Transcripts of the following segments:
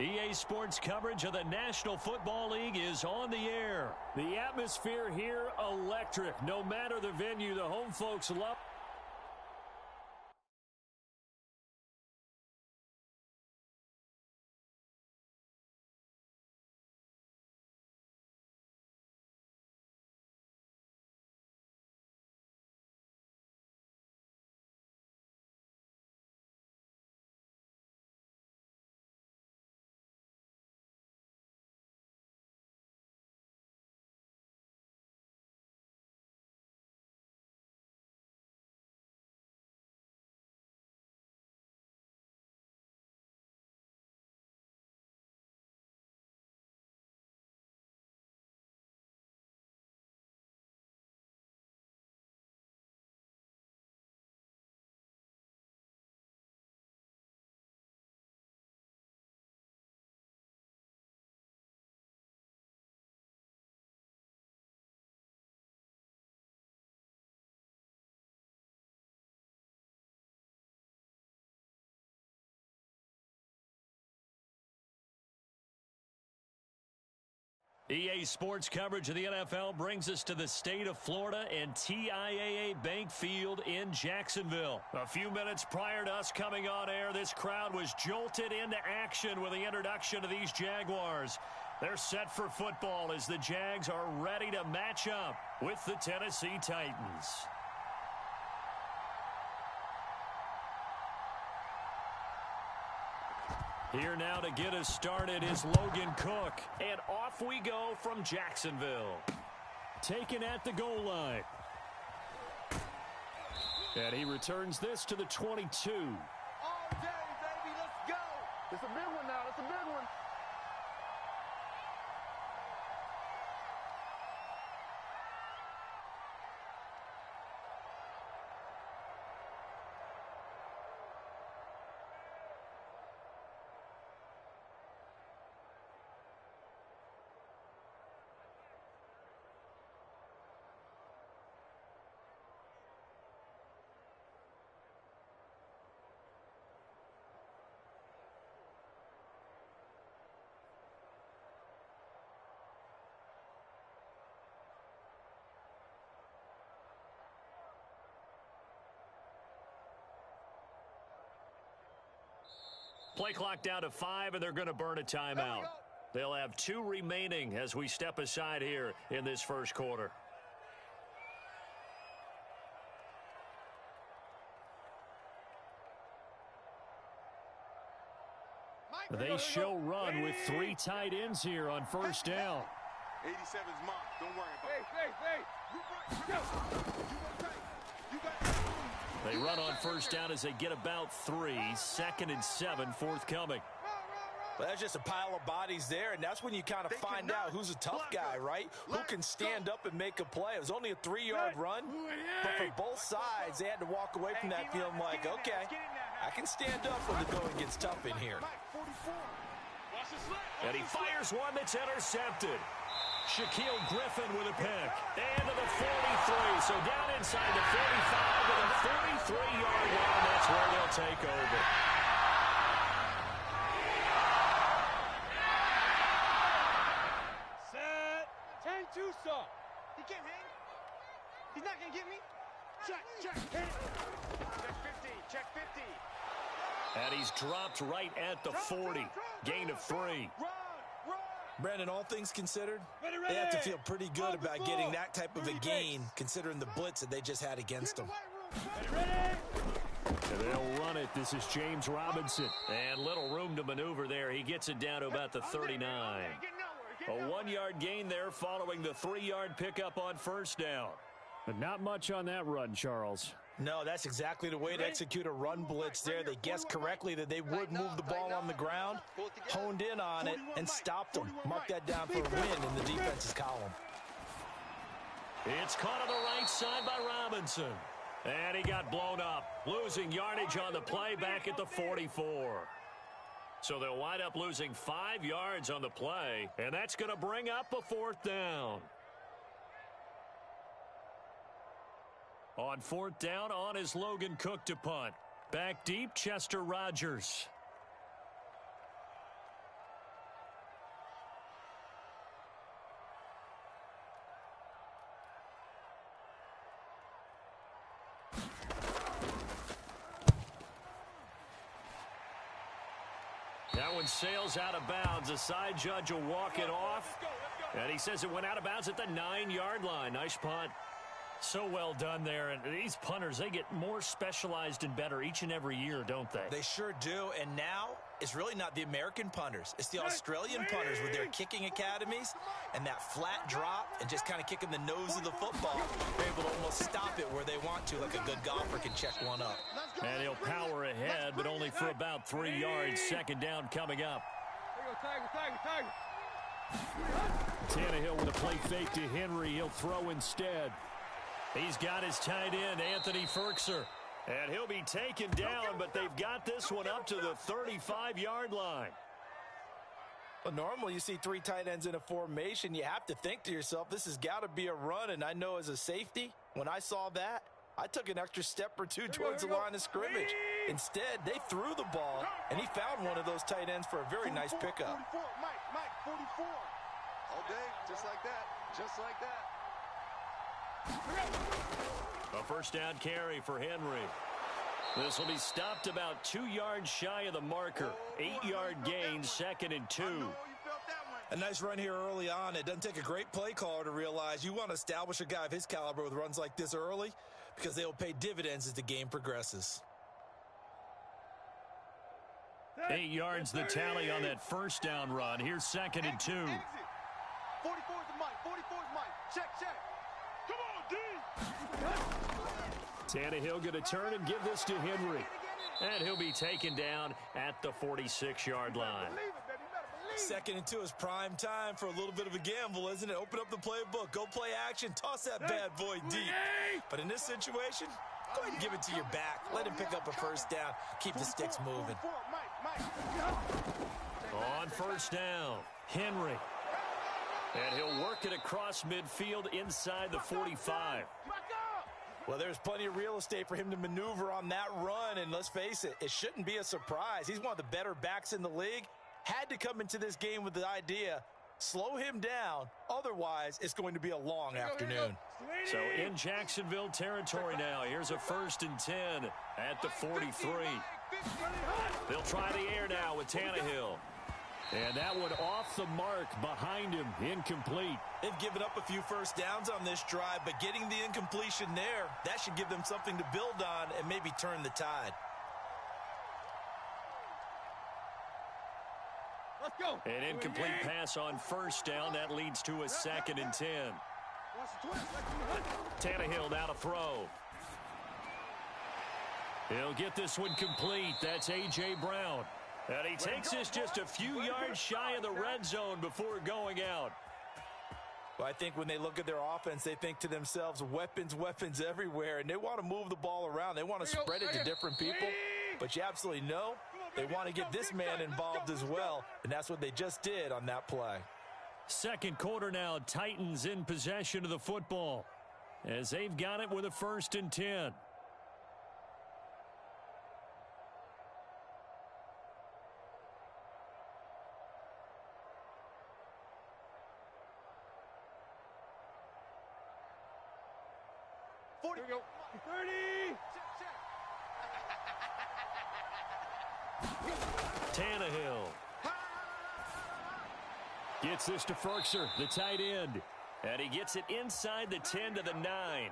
EA Sports coverage of the National Football League is on the air. The atmosphere here, electric. No matter the venue, the home folks love. EA Sports coverage of the NFL brings us to the state of Florida and TIAA Bank Field in Jacksonville. A few minutes prior to us coming on air, this crowd was jolted into action with the introduction of these Jaguars. They're set for football as the Jags are ready to match up with the Tennessee Titans. Here now to get us started is Logan Cook. And off we go from Jacksonville. Taken at the goal line. And he returns this to the 22. All day, baby, let's go. It's a big one now. It's a big one. Play clock down to 5, and they're going to burn a timeout. They'll have 2 remaining as we step aside here in this first quarter. They show run with 3 tight ends here on first down. 87's mine. Don't worry about it. They run on first down as they get about 3. 2nd and 7, forthcoming. Well, that's just a pile of bodies there, and that's when you kind of find out who's a tough guy, right? Who can stand up and make a play. It was only a 3-yard run, but for both sides, they had to walk away from that feeling like, okay, I can stand up when the going gets tough in here. And he fires one that's intercepted. Shaquille Griffin with a pick. And to the 43. So down inside the 45 with a 43-yard line. That's where they'll take over. Set. 10-2 saw. He can't hang. He's not going to get me. Check. Hit. Check 50. Check 50. And he's dropped right at the 40. Gain of 3. Brandon, all things considered, they have to feel pretty good about getting that type of a gain, considering the blitz that they just had against them. And they'll run it. This is James Robinson. And little room to maneuver there. He gets it down to about the 39. A 1-yard gain there following the 3-yard pickup on first down. But not much on that run, Charles. No, that's exactly the way to execute a run blitz there. They guessed correctly that they would move the ball on the ground, honed in on it, and stopped them. Mark that down for a win in the defense's column. It's caught on the right side by Robinson. And he got blown up, losing yardage on the play back at the 44. So they'll wind up losing 5 yards on the play, and that's going to bring up a 4th down. On 4th down, on is Logan Cook to punt. Back deep, Chester Rogers. That one sails out of bounds. The side judge will walk it off. And he says it went out of bounds at the 9-yard line. Nice punt. So well done there. And these punters, they get more specialized and better each and every year, don't they? They sure do. And now it's really not the American punters. It's the Australian punters with their kicking academies and that flat drop and just kind of kicking the nose of the football. They're able to almost stop it where they want to, like a good golfer can check one up. And he'll power ahead, but only for about 3 yards. Second down coming up. Tannehill with a play fake to Henry. He'll throw instead. He's got his tight end, Anthony Ferkser. And he'll be taken down, but they've got this one up to the 35-yard line. Well, normally you see 3 tight ends in a formation. You have to think to yourself, this has got to be a run. And I know as a safety, when I saw that, I took an extra step or two towards the line of scrimmage. Instead, they threw the ball, and he found one of those tight ends for a very nice pickup. 44, Mike, 44. All day, just like that, just like that. A first down carry for Henry. This will be stopped about 2 yards shy of the marker. 8-yard gain, 2nd and 2. A nice run here early on. It doesn't take a great play caller to realize you want to establish a guy of his caliber with runs like this early because they will pay dividends as the game progresses. 8 yards the tally on that first down run. Here's 2nd and 2. 44 is Mike, 44 is Mike. Check. Come on, D. Tannehill going to turn and give this to Henry. And he'll be taken down at the 46-yard line. 2nd and 2 is prime time for a little bit of a gamble, isn't it? Open up the playbook, go play action, toss that bad boy deep. But in this situation, go ahead and give it to your back. Let him pick up a first down. Keep the sticks moving. On first down, Henry. And he'll work it across midfield inside the 45. Well, there's plenty of real estate for him to maneuver on that run. And let's face it, it shouldn't be a surprise. He's one of the better backs in the league. Had to come into this game with the idea, slow him down. Otherwise, it's going to be a long afternoon. So in Jacksonville territory now. Here's a 1st and 10 at the 43. They'll try the air now with Tannehill. And that one off the mark behind him, incomplete. They've given up a few first downs on this drive, but getting the incompletion there, that should give them something to build on and maybe turn the tide. Let's go. An incomplete pass on first down. That leads to a 2nd and 10. Tannehill now to throw. He'll get this one complete. That's A.J. Brown. And he takes this just a few yards shy of the red zone before going out. Well, I think when they look at their offense, they think to themselves, weapons everywhere, and they want to move the ball around. They want to spread it to different people, but you absolutely know they want to get this man involved as well, and that's what they just did on that play. Second quarter now, Titans in possession of the football as they've got it with a 1st and 10. Here we go. 30. Tannehill gets this to Ferkser, the tight end. And he gets it inside the 10 to the 9.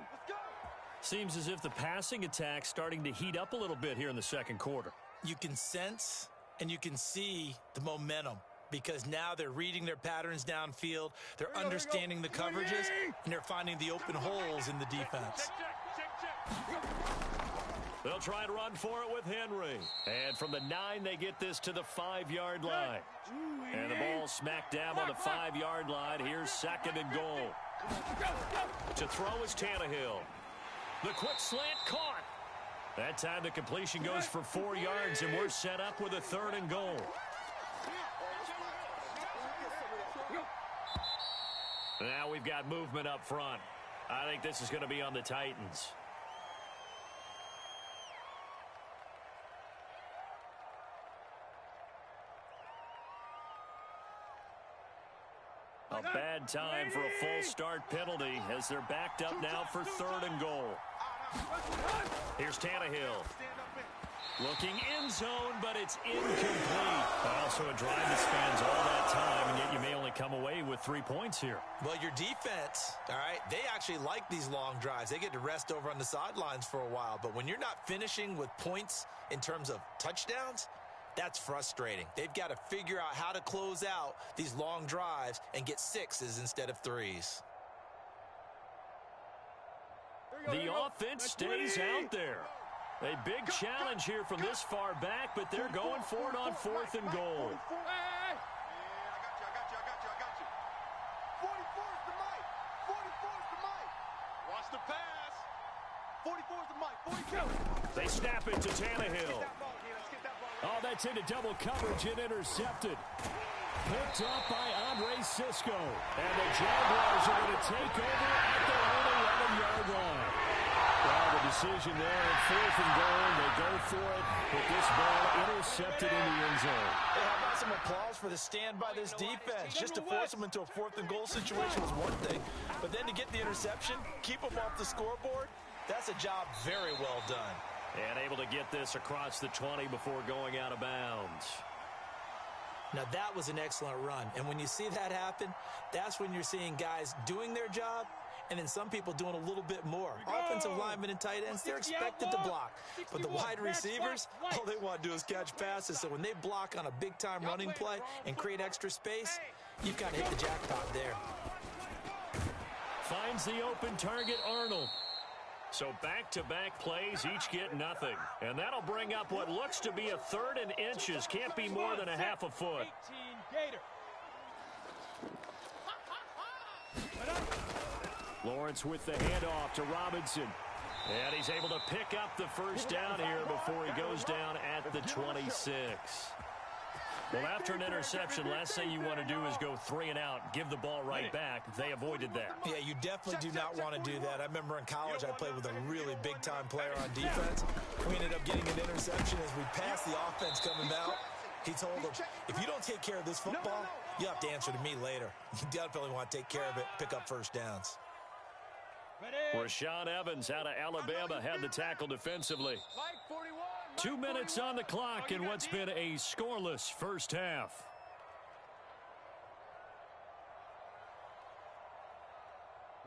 Seems as if the passing attack's starting to heat up a little bit here in the second quarter. You can sense and you can see the momentum because now they're reading their patterns downfield, they're understanding the coverages, and they're finding the open holes in the defense. They'll try and run for it with Henry. And from the 9, they get this to the 5-yard line. And the ball smack dab on the 5-yard line. Here's 2nd and goal. To throw is Tannehill. The quick slant caught. That time the completion goes for 4 yards, and we're set up with a 3rd and goal. Now we've got movement up front. I think this is going to be on the Titans. A bad time for a false start penalty as they're backed up now for 3rd and goal. Here's Tannehill. Looking in zone, but it's incomplete. Also a drive that spans all that time, and yet you may only come away with 3 points here. Well, your defense, all right, they actually like these long drives. They get to rest over on the sidelines for a while. But when you're not finishing with points in terms of touchdowns, that's frustrating. They've got to figure out how to close out these long drives and get 6s instead of 3s. The offense stays out there. A big challenge here from this far back, but they're going for it on 4th and goal. I got you. 44's the mic. 44's the mic. Watch the pass. 44's the mic. 42. They snap it to Tannehill. Oh, that's into double coverage and intercepted. Picked up by Andre Cisco. And the Jaguars are going to take over at their own 11-yard line. Well, the decision there at 4th and goal. They go for it with this ball intercepted in the end zone. Hey, how about some applause for the stand by this defense? Just to force them into a 4th and goal situation was one thing. But then to get the interception, keep them off the scoreboard, that's a job very well done. And able to get this across the 20 before going out of bounds. Now, that was an excellent run. And when you see that happen, that's when you're seeing guys doing their job and then some people doing a little bit more. Offensive linemen and tight ends, they're expected to block. But the wide receivers, all they want to do is catch passes. So when they block on a big-time running play and create extra space, you've got to hit the jackpot there. Finds the open target, Arnold. So back-to-back plays, each get nothing. And that'll bring up what looks to be a 3rd and inches. Can't be more than a half a foot. 18 Gator. Lawrence with the handoff to Robinson. And he's able to pick up the first down here before he goes down at the 26. Well, after an interception, last thing you want to do is go 3 and out, give the ball right back. They avoided that. Yeah, you definitely do not want to do that. I remember in college I played with a really big-time player on defense. We ended up getting an interception as we passed the offense coming out. He told him, if you don't take care of this football, you have to answer to me later. You definitely want to take care of it, pick up first downs. Rashaan Evans out of Alabama had the tackle defensively. 2 minutes on the clock in what's been a scoreless first half.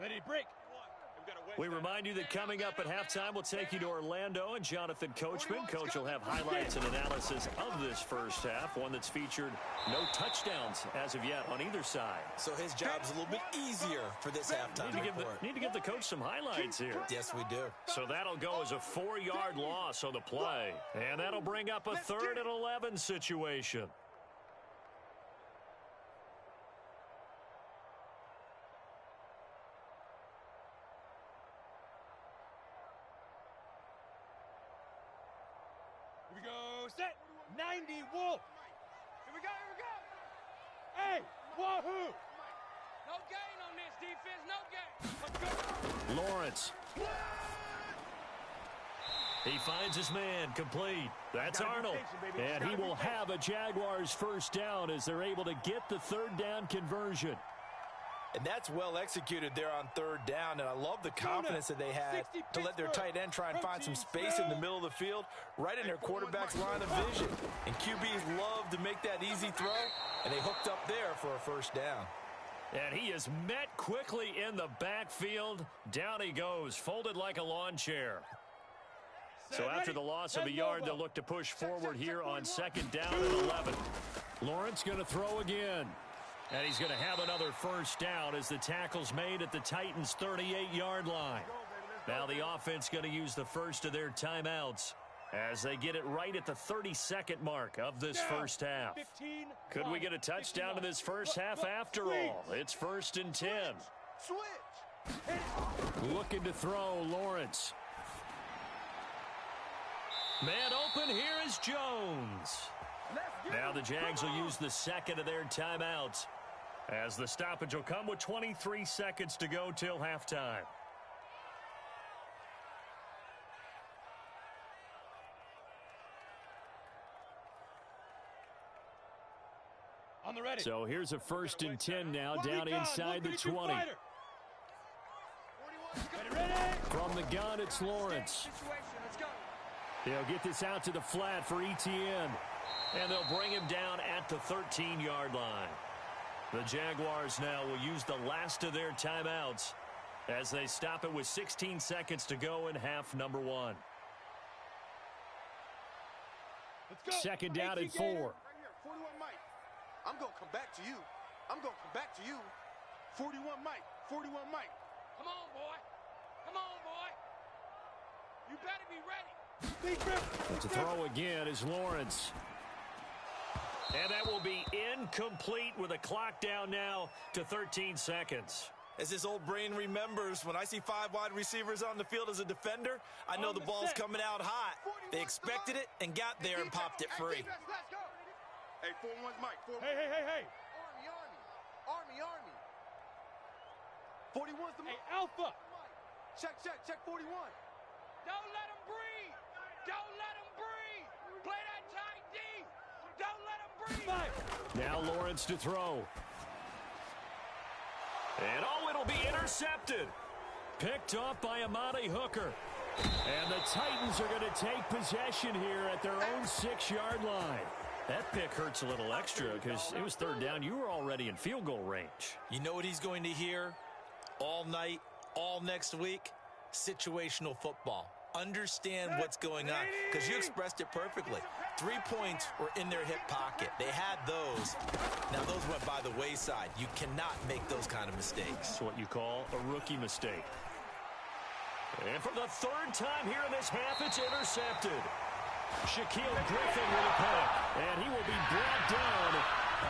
Ready, break. We remind you that coming up at halftime, we'll take you to Orlando and Jonathan Coachman. Coach will have highlights and analysis of this first half, one that's featured no touchdowns as of yet on either side. So his job's a little bit easier for this halftime report. Need to give the coach some highlights here. Yes, we do. So that'll go as a 4-yard loss on the play. And that'll bring up a 3rd and 11 situation. Set 90 Wolf. Here we go. Hey, wahoo! No gain on this defense, no gain. Let's go. Lawrence. He finds his man complete. That's Arnold. And he will have a Jaguars first down as they're able to get the 3rd down conversion. And that's well executed there on 3rd down, and I love the confidence that they had to let their tight end try and find some space in the middle of the field, right in their quarterback's line of vision. And QBs love to make that easy throw, and they hooked up there for a first down. And he is met quickly in the backfield. Down he goes, folded like a lawn chair. So after the loss of a yard, they'll look to push forward here on 2nd down and 11. Lawrence going to throw again. And he's going to have another first down as the tackle's made at the Titans' 38-yard line. Now the offense going to use the first of their timeouts as they get it right at the 32nd mark of this first half. Could we get a touchdown in this first half after all? It's 1st and 10. Looking to throw, Lawrence. Man open, here is Jones. Now the Jags will use the 2nd of their timeouts as the stoppage will come with 23 seconds to go till halftime. On the ready. So here's a 1st and 10 now down inside the 20. Ready. From the gun, it's Lawrence. They'll get this out to the flat for Etienne. And they'll bring him down at the 13-yard line. The Jaguars now will use the last of their timeouts as they stop it with 16 seconds to go in half number 1. Second down and 4. Right here, 41 Mike. I'm going to come back to you. I'm going to come back to you. 41 Mike. 41 Mike. Come on, boy. Come on, boy. You better be ready. To throw again is Lawrence. And that will be incomplete with a clock down now to 13 seconds. As this old brain remembers, when I see 5 wide receivers on the field as a defender, I know the ball's coming out hot. They expected it and got there and popped it free. Let's go. Hey, 41's Mike. Hey. Army. 41's the Hey, Alpha. Check 41. Don't let him breathe. Don't let him breathe. Play that tight D. Don't let him breathe. Now Lawrence to throw. And it'll be intercepted. Picked off by Amani Hooker. And the Titans are going to take possession here at their own 6-yard line. That pick hurts a little extra because it was third down. You were already in field goal range. You know what he's going to hear all night, all next week? Situational football. Understand what's going on, because you expressed it perfectly. 3 points were in their hip pocket. They had those. Now, those went by the wayside. You cannot make those kind of mistakes. That's what you call a rookie mistake. And for the third time here in this half, it's intercepted. Shaquille Griffin with a pick, and he will be brought down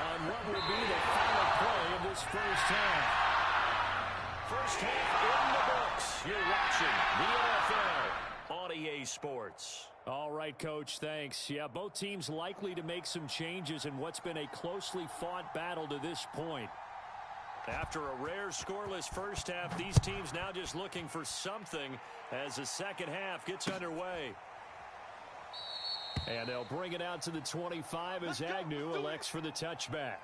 on what will be the final play of this first half. First half in the books. You're watching the NFL on EA Sports. All right, Coach, thanks. Yeah, both teams likely to make some changes in what's been a closely fought battle to this point. After a rare scoreless first half, these teams now just looking for something as the second half gets underway. And they'll bring it out to the 25 as Agnew elects for the touchback.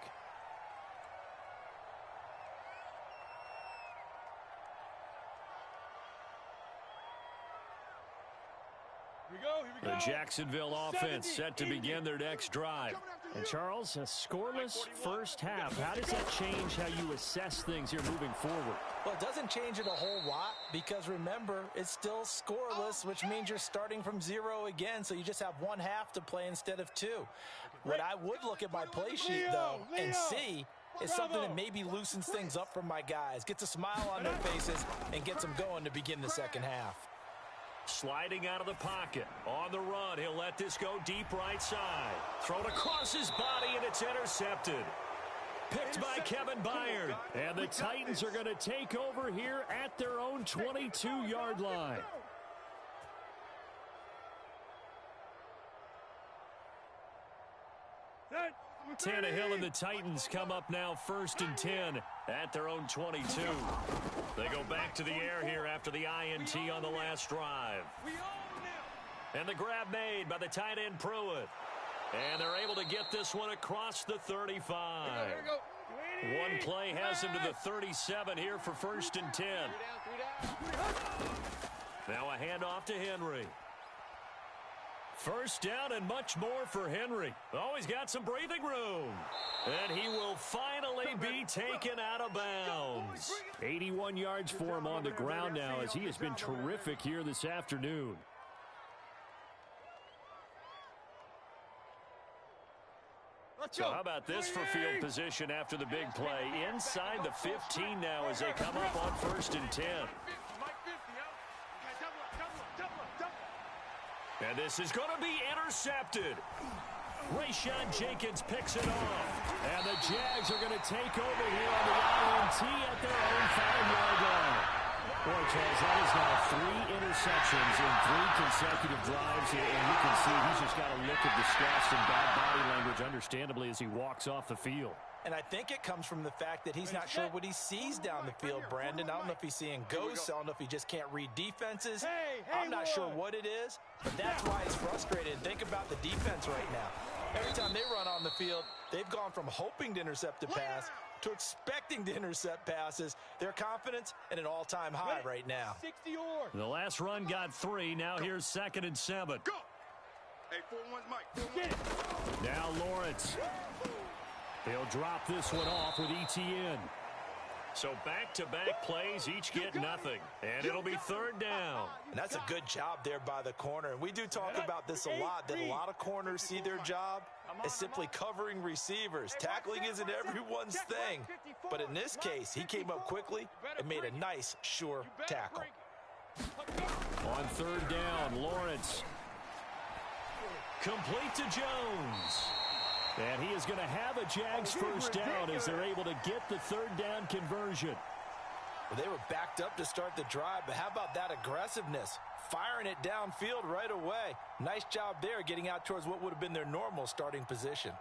The Jacksonville offense set to begin their next drive. And Charles, a scoreless first half. How does that change how you assess things here moving forward? Well, it doesn't change it a whole lot because, remember, it's still scoreless, which means you're starting from 0 again, so you just have 1 half to play instead of 2. What I would look at my play sheet, though, and see is something that maybe loosens things up for my guys, gets a smile on their faces, and gets them going to begin the second half. Sliding out of the pocket. On the run, he'll let this go deep right side. Thrown across his body, and it's intercepted. Picked by Kevin Byard. And the Titans are going to take over here at their own 22-yard line. Tannehill and the Titans come up now 1st and 10 at their own 22. They go back to the air here after the INT on the last drive. And the grab made by the tight end Pruitt. And they're able to get this one across the 35. One play has him to the 37 here for 1st and 10. Now a handoff to Henry. First down and much more for Henry. Oh, he's got some breathing room. And he will finally be taken out of bounds. 81 yards for him on the ground now as he has been terrific here this afternoon. So how about this for field position after the big play? Inside the 15 now as they come up on 1st and 10. And this is going to be intercepted. Rayshon Jenkins picks it off. And the Jags are going to take over here on the INT at their own 5-yard line. Boy, Charles, that is now 3 interceptions in 3 consecutive drives. And you can see he's just got a look of disgust and bad body language, understandably, as he walks off the field. And I think it comes from the fact that he's not sure what he sees down the field, Brandon. I don't know if he's seeing ghosts. I don't know if he just can't read defenses. I'm not sure what it is, but that's why he's frustrated. And think about the defense right now. Every time they run on the field, they've gone from hoping to intercept a pass to expecting to intercept passes. Their confidence at an all-time high right now. The last run got 3. Now here's 2nd and 7. Hey, 4-1's Mike. 4-1. Now Lawrence. He'll drop this one off with ETN. So back-to-back plays, each get nothing. And it'll be third down. And that's a good job there by the corner. And we do talk about this a lot, that a lot of corners see their job as simply covering receivers. Tackling isn't everyone's thing. But in this case, he came up quickly and made a nice, sure tackle. On third down, Lawrence. Complete to Jones. And he is going to have a Jags first down as they're able to get the third down conversion. Well, they were backed up to start the drive, but how about that aggressiveness? Firing it downfield right away. Nice job there getting out towards what would have been their normal starting position.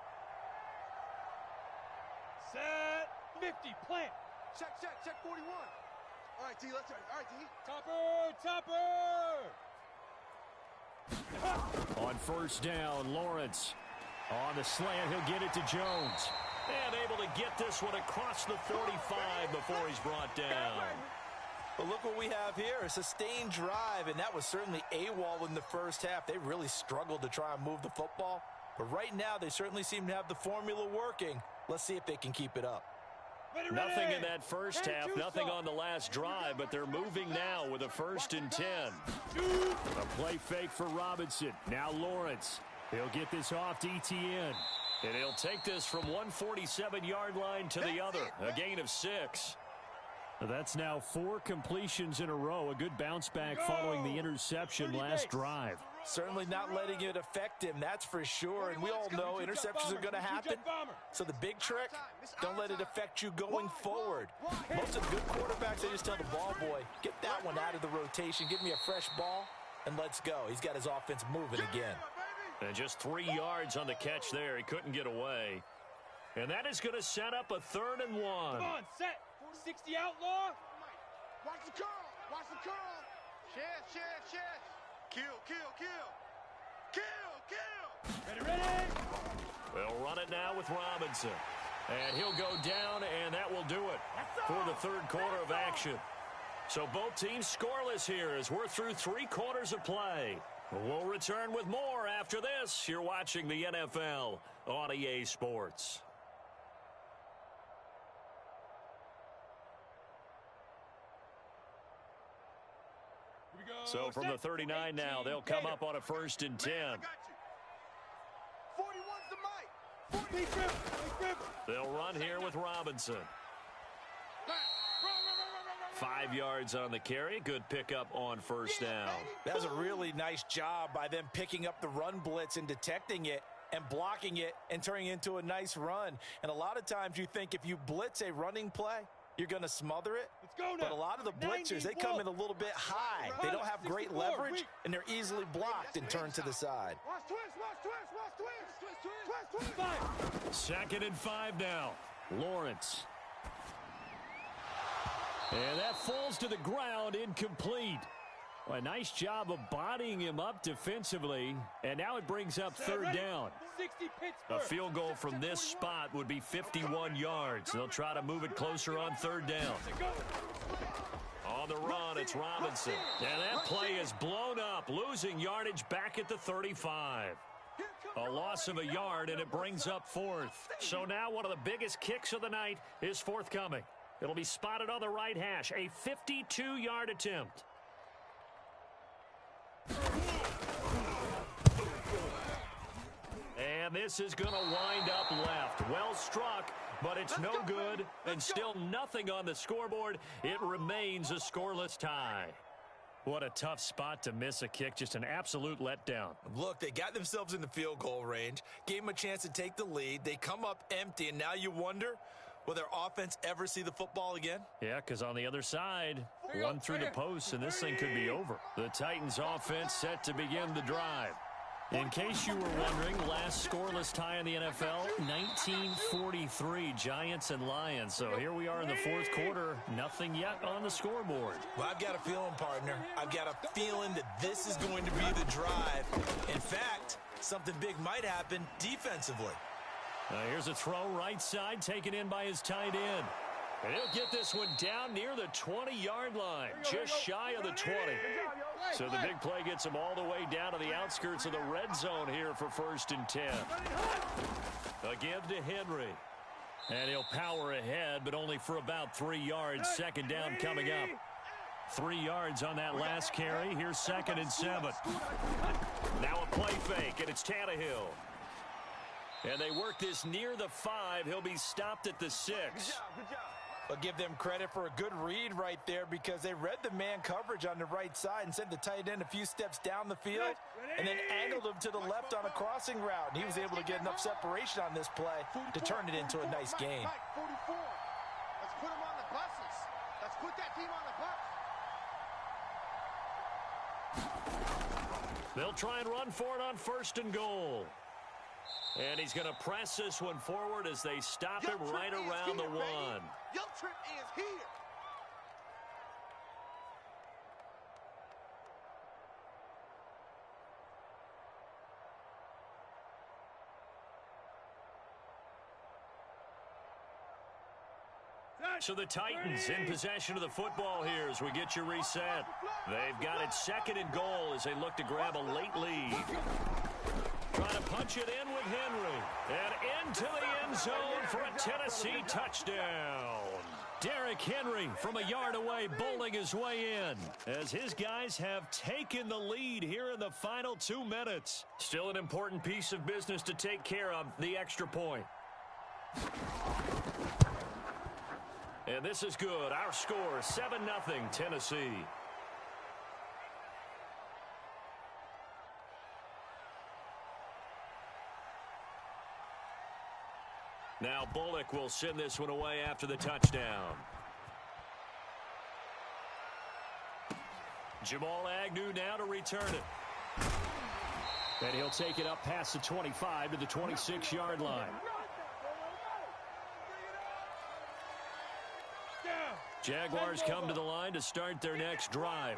Set 50, plant. Check 41. All right, T, let's try. All right, T. Topper. On first down, Lawrence. On the slant, he'll get it to Jones. And able to get this one across the 45 before he's brought down. But look what we have here, a sustained drive, and that was certainly AWOL in the first half. They really struggled to try and move the football. But right now, they certainly seem to have the formula working. Let's see if they can keep it up. Nothing in that first half, nothing on the last drive, but they're moving now with a 1st and 10. A play fake for Robinson. Now Lawrence. He'll get this off to ETN. And he'll take this from 147-yard line to the other. A gain of 6. That's now 4 completions in a row. A good bounce back following the interception last drive. Certainly not letting it affect him, that's for sure. And we all know interceptions are going to happen. So the big trick, don't let it affect you going forward. Most of the good quarterbacks, they just tell the ball boy, get that one out of the rotation, give me a fresh ball, and let's go. He's got his offense moving again. And just 3 yards on the catch there. He couldn't get away. And that is going to set up a 3rd and 1. Come on, set. 60 outlaw. Watch the curl. Watch the curl. Shit. Kill. Ready. They'll run it now with Robinson. And he'll go down, and that will do it for the third quarter of action. So both teams scoreless here as we're through 3 quarters of play. We'll return with more after this. You're watching the NFL on EA Sports. So from the 39 now, they'll come up on a 1st and 10. 41's the mic. They'll run here with Robinson. 5 yards on the carry. Good pickup on first down. That's a really nice job by them picking up the run blitz and detecting it and blocking it and turning it into a nice run. And a lot of times you think if you blitz a running play, you're going to smother it. But a lot of the blitzers, they come in a little bit high. They don't have great leverage, and they're easily blocked and turned to the side. Watch twist. 2nd and 5 now. Lawrence. And that falls to the ground, incomplete. Well, a nice job of bodying him up defensively. And now it brings up 3rd down. A field goal from this spot would be 51 yards. They'll try to move it closer on 3rd down. On the run, it's Robinson. And that play is blown up, losing yardage back at the 35. A loss of a yard, and it brings up 4th. So now one of the biggest kicks of the night is forthcoming. It'll be spotted on the right hash, a 52-yard attempt. And this is going to wind up left. Well struck, but it's no good, and still nothing on the scoreboard. It remains a scoreless tie. What a tough spot to miss a kick. Just an absolute letdown. Look, they got themselves in the field goal range, gave them a chance to take the lead. They come up empty, and now you wonder, will their offense ever see the football again? Yeah, because on the other side, one through the post, and this thing could be over. The Titans offense set to begin the drive. In case you were wondering, last scoreless tie in the NFL, 1943, Giants and Lions. So here we are in the 4th quarter, nothing yet on the scoreboard. Well, I've got a feeling, partner. I've got a feeling that this is going to be the drive. In fact, something big might happen defensively. Here's a throw right side, taken in by his tight end. And he'll get this one down near the 20-yard line, just shy of the 20. So the big play gets him all the way down to the outskirts of the red zone here for 1st and 10. A give to Henry. And he'll power ahead, but only for about 3 yards. 2nd down coming up. 3 yards on that last carry. Here's 2nd and 7. Now a play fake, and it's Tannehill. And they work this near the 5. He'll be stopped at the 6. Good job. I'll give them credit for a good read right there because they read the man coverage on the right side and sent the tight end a few steps down the field and then angled him to the left on a crossing route. And he was able to get enough separation on this play to turn it into a nice gain. 44. Let's put him on the buses. Let's put that team on the bus. They'll try and run for it on 1st and goal. And he's going to press this one forward as they stop him right around the 1. Yo Trip is here. So the Titans in possession of the football here as we get you reset. They've got it 2nd and goal as they look to grab a late lead. Trying to punch it in with Henry. And into the end zone for a Tennessee touchdown. Derrick Henry from a yard away bowling his way in as his guys have taken the lead here in the final 2 minutes. Still an important piece of business to take care of, the extra point. And this is good. Our score, 7-0 Tennessee. Now Bullock will send this one away after the touchdown. Jamal Agnew now to return it. And he'll take it up past the 25 to the 26-yard line. Jaguars come to the line to start their next drive.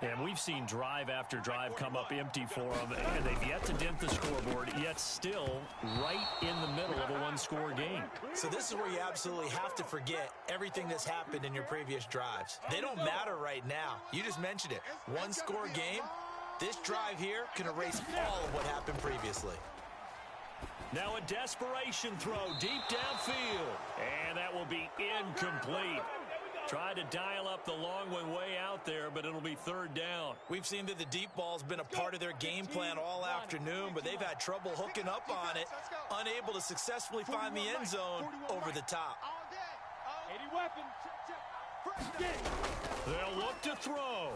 And we've seen drive after drive come up empty for them, and they've yet to dent the scoreboard, yet still right in the middle of a one-score game. So this is where you absolutely have to forget everything that's happened in your previous drives. They don't matter right now. You just mentioned it. One-score game. This drive here can erase all of what happened previously. Now a desperation throw deep downfield, and that will be incomplete. Tried to dial up the long one way out there, but it'll be 3rd down. We've seen that the deep ball's been a part of their game plan all afternoon, but they've had trouble hooking up on it, unable to successfully find the end zone over the top. 80 weapons. They'll look to throw.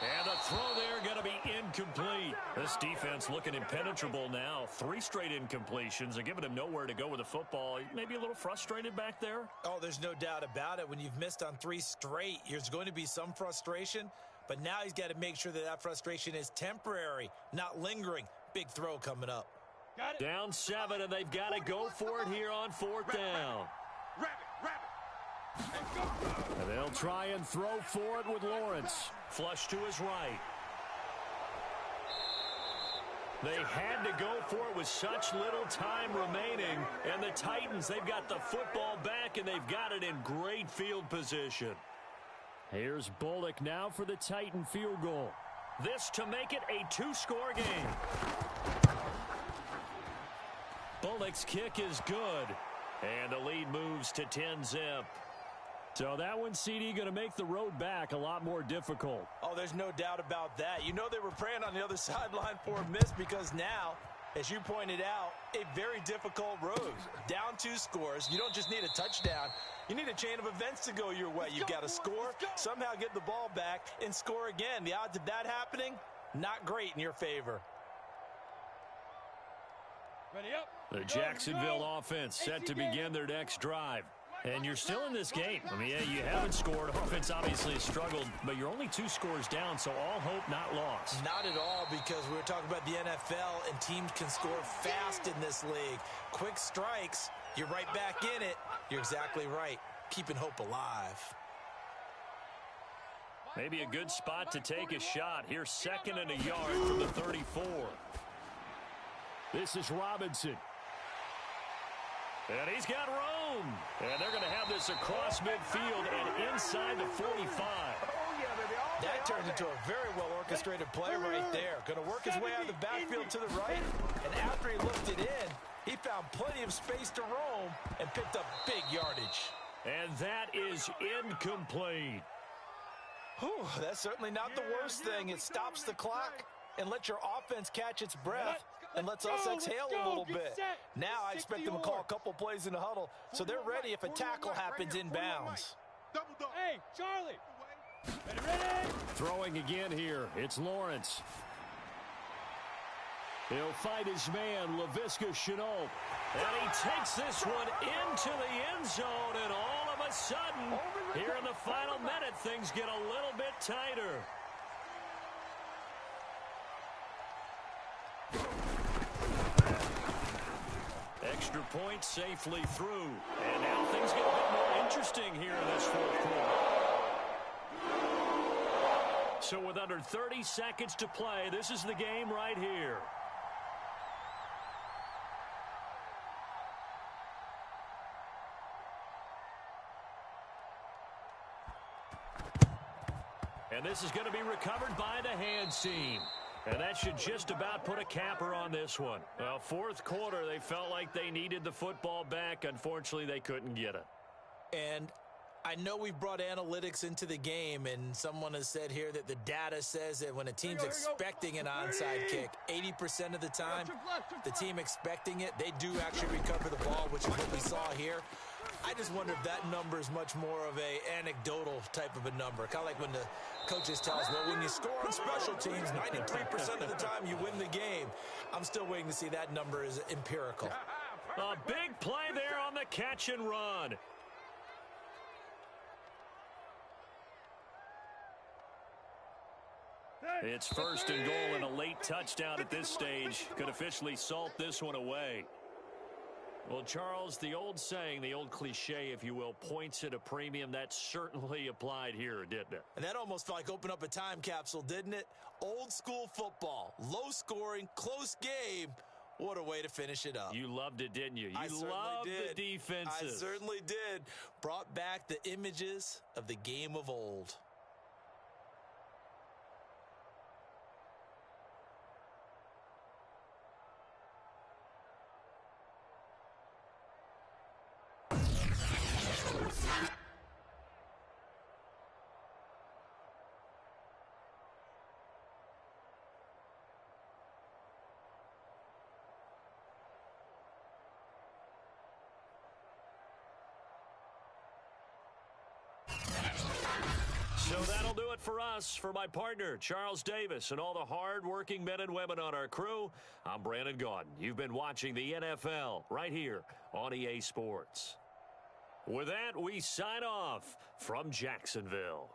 And the throw there going to be incomplete. This defense looking impenetrable now. 3 straight incompletions. They're giving him nowhere to go with the football. Maybe a little frustrated back there. Oh, there's no doubt about it. When you've missed on 3 straight, there's going to be some frustration. But now he's got to make sure that that frustration is temporary, not lingering. Big throw coming up. Got it. Down 7, and they've got to go for it here on 4th down. And they'll try and throw for it with Lawrence. Flush to his right. They had to go for it with such little time remaining. And the Titans, they've got the football back, and they've got it in great field position. Here's Bullock now for the Titan field goal. This to make it a 2-score game. Bullock's kick is good. And the lead moves to 10-zip. So that one, CD, going to make the road back a lot more difficult. Oh, there's no doubt about that. You know they were praying on the other sideline for a miss because now, as you pointed out, a very difficult road. Down 2 scores. You don't just need a touchdown. You need a chain of events to go your way. You've got to score, somehow get the ball back, and score again. The odds of that happening, not great in your favor. Ready up. The Jacksonville offense set to begin their next drive. And you're still in this game. I mean, yeah, you haven't scored. Offense obviously has struggled, but you're only 2 scores down, so all hope not lost. Not at all, because we were talking about the NFL, and teams can score fast in this league. Quick strikes, you're right back in it. You're exactly right. Keeping hope alive. Maybe a good spot to take a shot. Here's 2nd and a yard from the 34. This is Robinson. And he's got room. And they're going to have this across midfield and inside the 45. That turned into a very well-orchestrated play right there. Going to work his way out of the backfield to the right, and after he looked it in, he found plenty of space to roam and picked up big yardage. And that is incomplete. Whew, that's certainly not the worst thing. It stops the clock and lets your offense catch its breath and lets us exhale a little bit. Now I expect them to call a couple plays in the huddle so they're ready if a tackle happens inbounds. Hey, Charlie. Ready? Throwing again here. It's Lawrence. He'll fight his man, Laviska Shenault. And he takes this one into the end zone, and all of a sudden, here in the final minute, things get a little bit tighter. Extra point safely through. And now things get a bit more interesting here in this fourth quarter. So with under 30 seconds to play, this is the game right here. And this is going to be recovered by the hands team. And that should just about put a capper on this one. Well, fourth quarter, they felt like they needed the football back. Unfortunately, they couldn't get it. And I know we've brought analytics into the game, and someone has said here that the data says that when a team's expecting an onside kick, 80% of the time, the team expecting it, they do actually recover the ball, which is what we saw here. I just wonder if that number is much more of a anecdotal type of a number. Kind of like when the coaches tell us, well, when you score on special teams, 93% of the time you win the game. I'm still waiting to see that number is empirical. A big play there on the catch and run. It's first and goal and a late touchdown at this stage. Could officially salt this one away. Well, Charles, the old saying, the old cliche, if you will, points at a premium, that certainly applied here, didn't it? And that almost felt like open up a time capsule, didn't it? Old school football, low scoring, close game. What a way to finish it up. You loved it, didn't you? You loved the defenses. I certainly did. Brought back the images of the game of old. So that'll do it for us. For my partner, Charles Davis, and all the hard-working men and women on our crew, I'm Brandon Gaudin. You've been watching the NFL right here on EA Sports. With that, we sign off from Jacksonville.